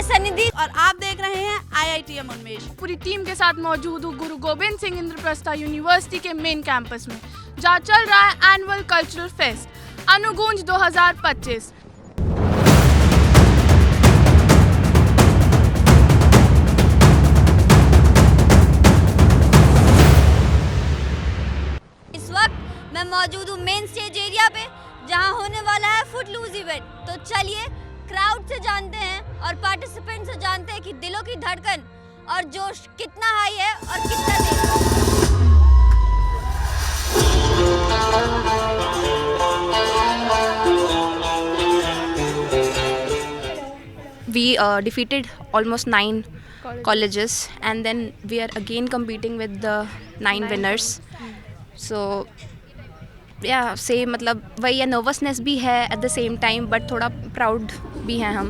सनिधि और आप देख रहे हैं IITM उन्मेष। पूरी टीम के साथ मौजूद हूँ गुरु गोविंद सिंह इंद्रप्रस्थ यूनिवर्सिटी के मेन कैंपस में, जहाँ चल रहा है एनुअल कल्चरल फेस्ट अनुगूंज 2025। इस वक्त मैं मौजूद हूँ मेन स्टेज एरिया पे, जहाँ होने वाला है फुटलूज इवेंट। तो चलिए क्राउड से जानते हैं और पार्टिसिपेंट से जानते हैं कि दिलों की धड़कन और जोश कितना हाई है और कितना तेज। We defeated almost 9 colleges and then we are again competing with the 9 winners. So yeah, same मतलब वही है, नर्वसनेस भी है at the same time but थोड़ा प्राउड भी हैं हम।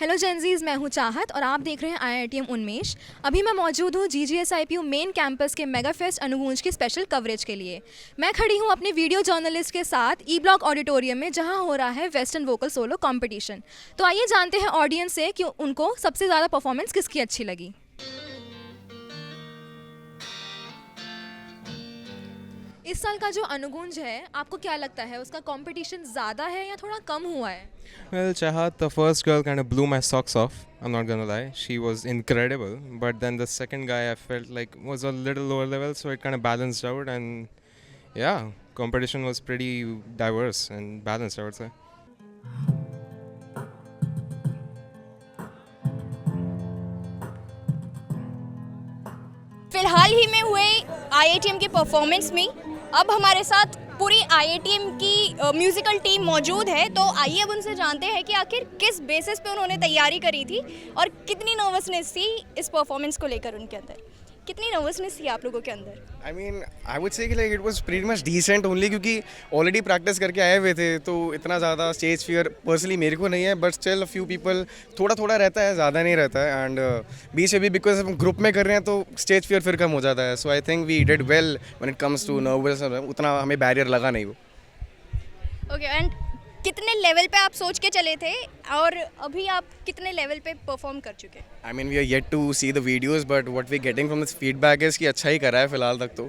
हेलो जेनजीज, मैं हूं चाहत और आप देख रहे हैं IITM उन्मेष। अभी मैं मौजूद हूं GGSIPU मेन कैंपस के मेगा फेस्ट अनुगूंज की स्पेशल कवरेज के लिए। मैं खड़ी हूं अपने वीडियो जर्नलिस्ट के साथ ई ब्लॉक ऑडिटोरियम में, जहां हो रहा है वेस्टर्न वोकल सोलो कंपटीशन। तो आइए जानते हैं ऑडियंस से कि उनको सबसे ज़्यादा परफॉर्मेंस किसकी अच्छी लगी। इस साल का जो अनुगूंज है, आपको क्या लगता है उसका कंपटीशन ज़्यादा है या थोड़ा कम हुआ है? Well, Chahat, the first girl kind of blew my socks off. I'm not gonna lie. She was incredible. But then the second guy I felt like was a little lower level, so it kind of balanced out. And yeah, competition was pretty diverse and balanced, I would say. फिलहाल ही में हुए IITM के performance में अब हमारे साथ पूरी IITM की म्यूज़िकल टीम मौजूद है। तो आइए अब उनसे जानते हैं कि आखिर किस बेसिस पे उन्होंने तैयारी करी थी और कितनी नर्वसनेस थी इस परफॉर्मेंस को लेकर उनके अंदर। कितनी नर्वसनेस थी आप लोगों के अंदर? I mean, I would say कि like it was pretty much decent only क्योंकि ऑलरेडी प्रैक्टिस करके आए हुए थे, तो इतना ज़्यादा स्टेज फियर पर्सनली मेरे को नहीं है, but still a few people थोड़ा थोड़ा रहता है, ज़्यादा नहीं रहता है। एंड बीच में भी बिकॉज हम ग्रुप में कर रहे हैं तो स्टेज फियर फिर कम हो जाता है। So I think we did well when it comes to nervous, उतना हमें बैरियर लगा नहीं वो। ओके, एंड कितने लेवल पे आप सोच के चले थे और अभी आप कितने लेवल पे परफॉर्म कर चुके हैं? I mean, we are yet to see the videos, but what we're getting from this feedback is कि अच्छा ही करा है फिलहाल तक तो।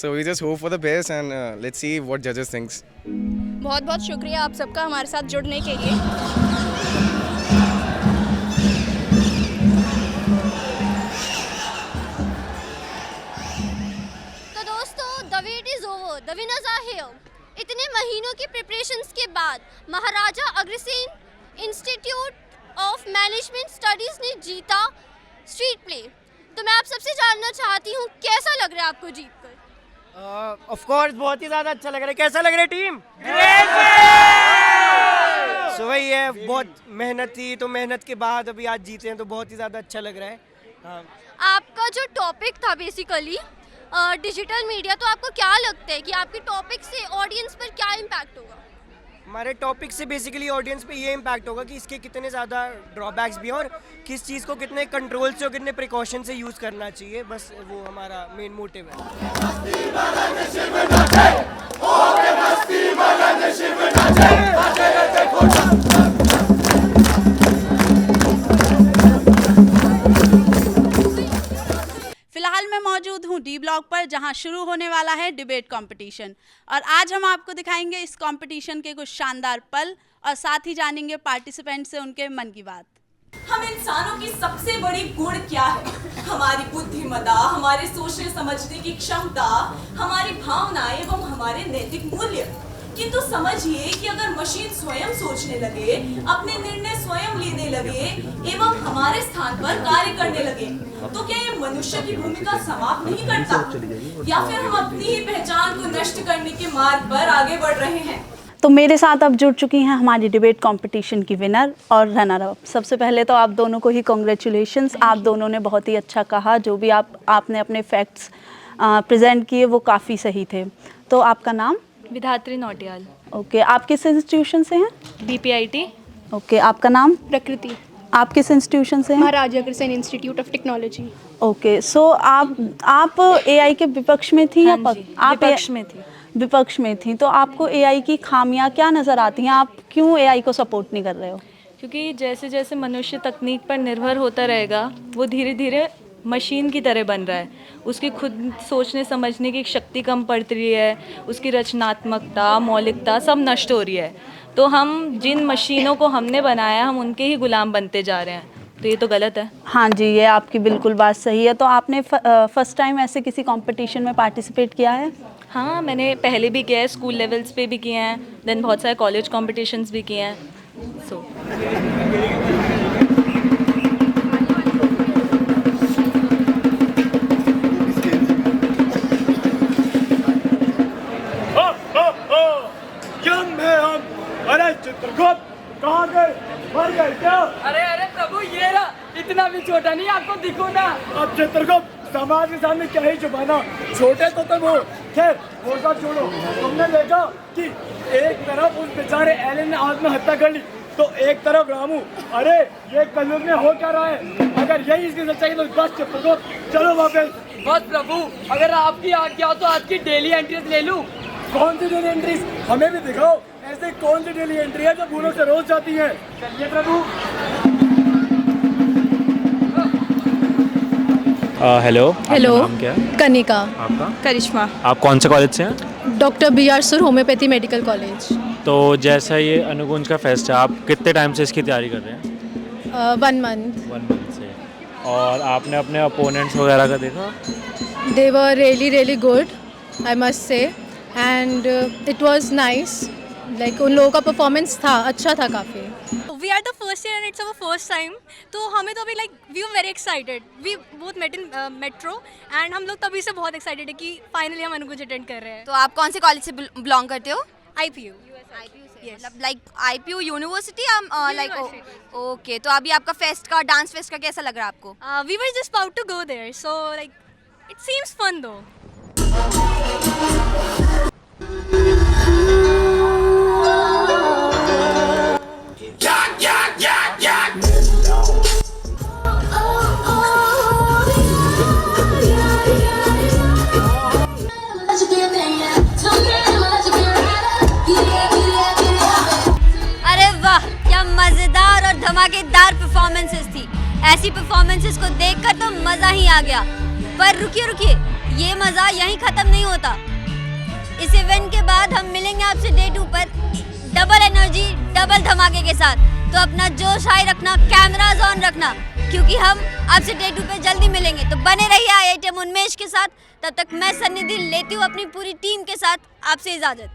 So we just hope for the best and let's see what judges thinks. बहुत बहुत शुक्रिया आप सबका हमारे साथ जुड़ने के लिए। तो दोस्तों, the wait is over, the winners are here। इतने महीनों की प्रिपरेशंस के बाद Maharaja Agrasen institute of management studies ने जीता स्ट्रीट प्ले। तो मैं आप सबसे जानना चाहती हूँ, कैसा लग रहा है आपको जीतकर? ऑफ कोर्स बहुत ही ज़्यादा अच्छा लग रहा है। कैसा लग रहा है टीम? सो वही है, बहुत मेहनत थी, तो मेहनत के बाद अभी आज जीते हैं तो बहुत ही ज़्यादा अच्छा लग रहा है। हाँ, आपका जो टॉपिक था बेसिकली डिजिटल मीडिया, तो आपको क्या लगता है कि आपके टॉपिक से ऑडियंस पर क्या इम्पैक्ट होगा? हमारे टॉपिक से बेसिकली ऑडियंस पे ये इम्पैक्ट होगा कि इसके कितने ज़्यादा ड्रॉबैक्स भी हैं और किस चीज़ को कितने कंट्रोल से और कितने प्रिकॉशन से यूज़ करना चाहिए। बस वो हमारा मेन मोटिव है। फिलहाल मैं मौजूद हूँ D ब्लॉक पर, जहाँ शुरू होने वाला है डिबेट कंपटीशन। और आज हम आपको दिखाएंगे इस कंपटीशन के कुछ शानदार पल और साथ ही जानेंगे पार्टिसिपेंट से उनके मन की बात। हम इंसानों की सबसे बड़ी गुण क्या है? हमारी बुद्धिमत्ता, हमारे सोचने समझने की क्षमता, हमारी भावनाएं एवं हमारे नैतिक मूल्य। किंतु समझिए कि अगर मशीन स्वयं सोचने लगे, अपने निर्णय स्वयं लेने लगे एवं हमारे स्थान पर कार्य करने लगे, तो क्या ये मनुष्य की भूमिका समाप्त नहीं करता? या फिर हम अपनी ही पहचान को नष्ट करने के मार्ग पर आगे बढ़ रहे हैं? तो मेरे साथ अब जुड़ चुकी हैं हमारी डिबेट कंपटीशन की विनर और रनर अप। सबसे पहले तो आप दोनों को ही कॉन्ग्रेचुलेशंस। आप दोनों ने बहुत ही अच्छा कहा, जो भी आपने अपने फैक्ट्स प्रेजेंट किए वो काफ़ी सही थे। तो आपका नाम? विधात्री नौटियाल। ओके, आप किस इंस्टीट्यूशन से हैं? BPIT। ओके, आपका नाम? प्रकृति। आप किस इंस्टीट्यूशन से हैं? Maharaja Agrasen institute of technology. Okay, so आप एआई के विपक्ष में थी या आप विपक्ष में थी। विपक्ष में थी, तो आपको एआई की खामियां क्या नज़र आती हैं? आप क्यों एआई को सपोर्ट नहीं कर रहे हो? क्योंकि जैसे जैसे मनुष्य तकनीक पर निर्भर होता रहेगा वो धीरे धीरे मशीन की तरह बन रहा है। उसकी खुद सोचने समझने की शक्ति कम पड़ रही है, उसकी रचनात्मकता, मौलिकता सब नष्ट हो रही है। तो हम जिन मशीनों को हमने बनाया हम उनके ही गुलाम बनते जा रहे हैं, तो ये तो गलत है। हाँ जी, ये आपकी बिल्कुल बात सही है। तो आपने फर्स्ट टाइम ऐसे किसी कंपटीशन में पार्टिसिपेट किया है? हाँ, मैंने पहले भी किया है, स्कूल लेवल्स पे भी किए हैं, देन बहुत सारे कॉलेज कॉम्पिटिशन्स भी किए हैं। सो अरे चित्रगुप्त कहाँ गए? मर गए क्या? अरे प्रभु ये रहा, इतना भी छोटा नहीं, आपको दिखो ना। अब चित्रगुप्त समाज के सामने क्या ही छुपाना, छोटे तो तुम हो। खैर वो सब छोड़ो, तुमने देखा कि एक तरफ उस बेचारे एलन ने आत्महत्या कर ली तो एक तरफ रामू। अरे ये कलयुग में हो क्या रहा है? अगर यही इसकी सच्चाई तो बस चित्रगुप्त चलो वापस। बस प्रभु, अगर आपकी आज्ञा हो तो आज की डेली एंट्रीज ले लूं। कौन सी डेली एंट्रीज? हमें भी दिखाओ, ऐसे कौन सी डेली एंट्री है जो भूलों से रोज जाती है? चलिए प्रभु। हेलो। हेलो, नाम क्या है? कनिका। आपका? करिश्मा। आप कौन से कॉलेज से हैं? डॉक्टर BR सुर होम्योपैथी मेडिकल कॉलेज। तो जैसा ये अनुगुंज का फेस्ट है, आप कितने टाइम से इसकी तैयारी कर रहे हैं? 1 मंथ। 1 मंथ से। और आपने अपने अपोनेंट्स वगैरह का देखा? They were really good, I must say, and it was nice. Like उन लोगों का परफॉर्मेंस था, अच्छा था काफ़ी। We are the first year and it's our first time, तो हमें तो अभी like we were very excited. We both met in metro and हम लोग तभी से बहुत excited है कि finally हम अनुगुंज अटेंड कर रहे हैं। तो आप कौन से कॉलेज से बिलोंग करते हो? IPU से, मतलब like IPU university like okay. तो अभी आपका फेस्ट का, डांस फेस्ट का कैसा लग रहा है आपको? we were just about to go there, so like it seems fun though. अरे वाह, क्या मजेदार और धमाकेदार परफॉर्मेंसेस थी। ऐसी परफॉर्मेंसेस को देखकर तो मजा ही आ गया। पर रुकिए, ये मजा यहीं खत्म नहीं होता। इस इवेंट के बाद हम मिलेंगे आपसे डे 2 पर डबल एनर्जी, डबल धमाके के साथ। तो अपना जोश हाई रखना, कैमराज ऑन रखना, क्योंकि हम आपसे डे 2 पे जल्दी मिलेंगे। तो बने रहिए IITM उन्मेष के साथ। तब तक मैं सन्निधि लेती हूँ अपनी पूरी टीम के साथ आपसे इजाजत।